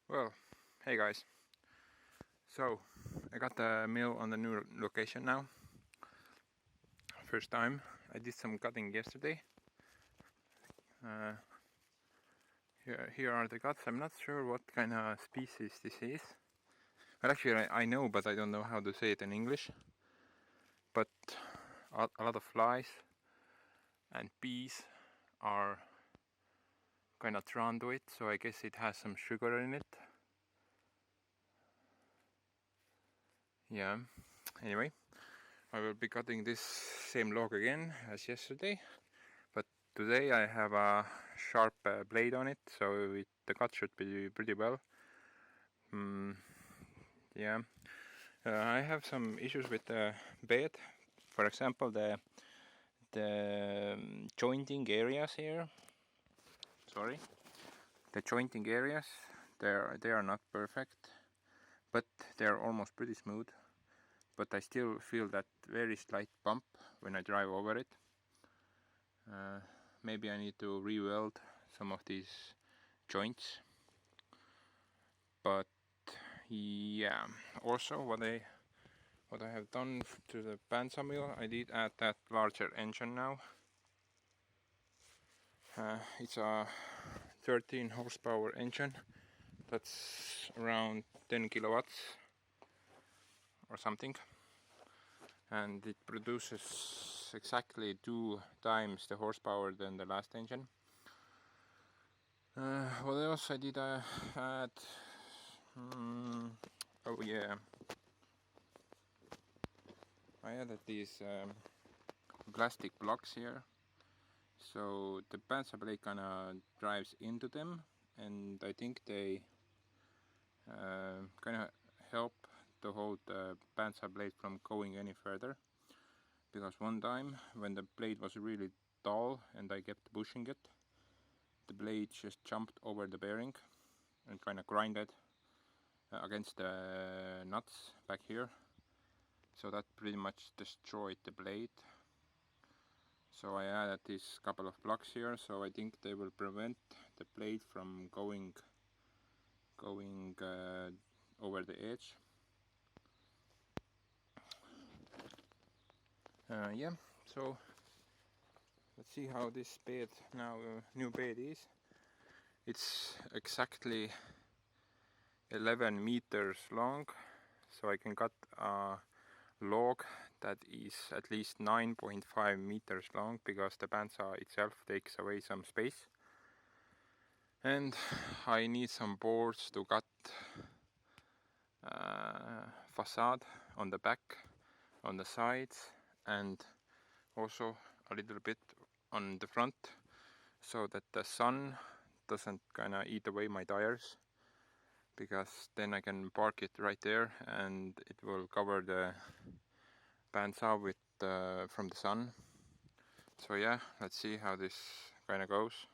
Well, hey guys. So, I got the mill on the new location now. First time. I did some cutting yesterday. Here are the cuts. I'm not sure what kind of species this is. Well, actually, I know, but I don't know how to say it in English. But a lot of flies and bees are kind of drawn to it, so I guess it has some sugar in it. Yeah. Anyway, I will be cutting this same log again as yesterday. But today I have a sharp blade on it, so the cut should be pretty well. Yeah, I have some issues with the bed. For example, the jointing areas here. Sorry, the jointing areas. They are not perfect, but they are almost pretty smooth. But I still feel that very slight bump when I drive over it. Maybe I need to re-weld some of these joints. But yeah, also what I have done to the bandsaw mill, I did add that larger engine now. It's a 13 horsepower engine. That's around 10 kilowatts or something, and it produces exactly 2 times the horsepower than the last engine. What else I did add? Oh yeah, I added these plastic blocks here, so the bandsaw blade kinda drives into them, and I think they kinda help to hold the bandsaw blade from going any further. Because one time when the blade was really dull and I kept pushing it, the blade just jumped over the bearing and kinda grinded against the nuts back here. So that pretty much destroyed the blade. So I added this couple of blocks here, so I think they will prevent the blade from going over the edge. Yeah, so let's see how this bed now, new bed is. It's exactly 11 meters long, so I can cut a log that is at least 9.5 meters long, because the bandsaw itself takes away some space. And I need some boards to cut facade on the back, on the sides, and also a little bit on the front, so that the sun doesn't kinda eat away my tires, because then I can park it right there and it will cover the bandsaw with from the sun. So yeah, let's see how this kinda goes.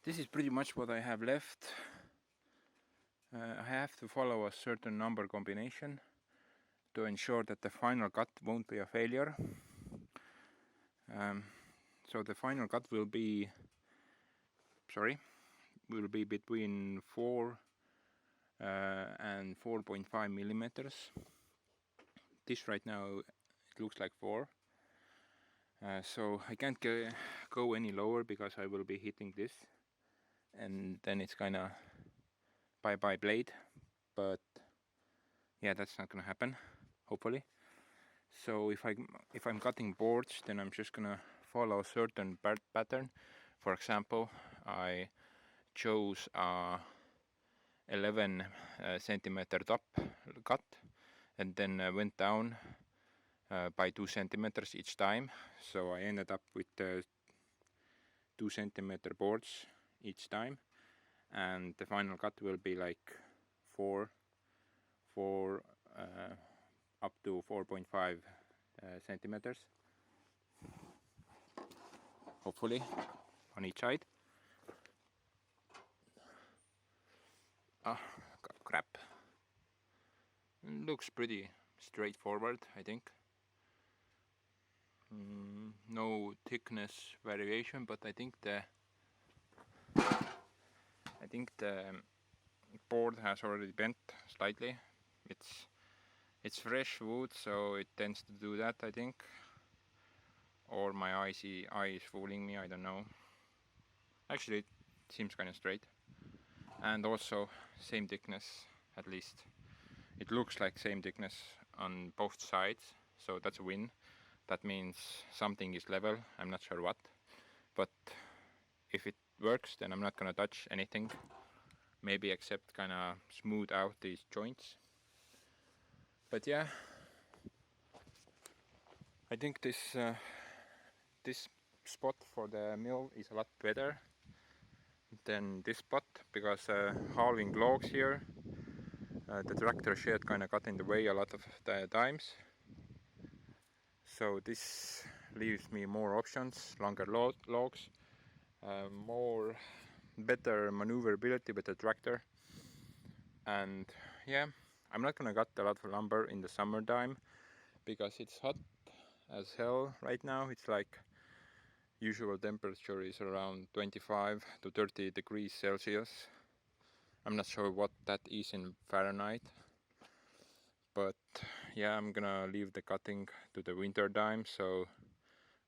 this is pretty much what I have left. I have to follow a certain number combination to ensure that the final cut won't be a failure. So the final cut will be between 4 and 4.5 millimeters. This right now it looks like 4. So I can't go any lower because I will be hitting this, and then it's kinda bye-bye blade. But yeah, that's not gonna happen, hopefully. So if I'm cutting boards, then I'm just gonna follow a certain pattern. For example, I chose a 11 centimeter top cut, and then went down by 2 centimeters each time. So I ended up with 2 centimeter boards each time, and the final cut will be like 4 up to 4.5 centimeters, hopefully, on each side. Crap. Looks pretty straightforward, I think. No thickness variation, but I think the board has already bent slightly. It's fresh wood, so it tends to do that, I think. Or my eye is fooling me, I don't know. Actually, it seems kind of straight. And also same thickness, at least. It looks like same thickness on both sides, so that's a win. That means something is level, I'm not sure what. But if it works, then I'm not gonna touch anything. Maybe except kinda smooth out these joints. But yeah, I think this spot for the mill is a lot better than this spot, because hauling logs here, the tractor shed kind of got in the way a lot of the times. So this leaves me more options, longer logs, better maneuverability with the tractor. And yeah, I'm not gonna cut a lot of lumber in the summertime because it's hot as hell right now. It's like usual temperature is around 25 to 30 degrees Celsius. I'm not sure what that is in Fahrenheit, but yeah, I'm gonna leave the cutting to the winter time so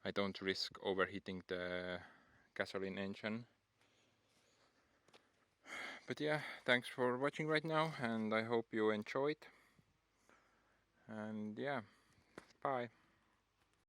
I don't risk overheating the gasoline engine. But yeah, thanks for watching right now, and I hope you enjoyed. And yeah, bye.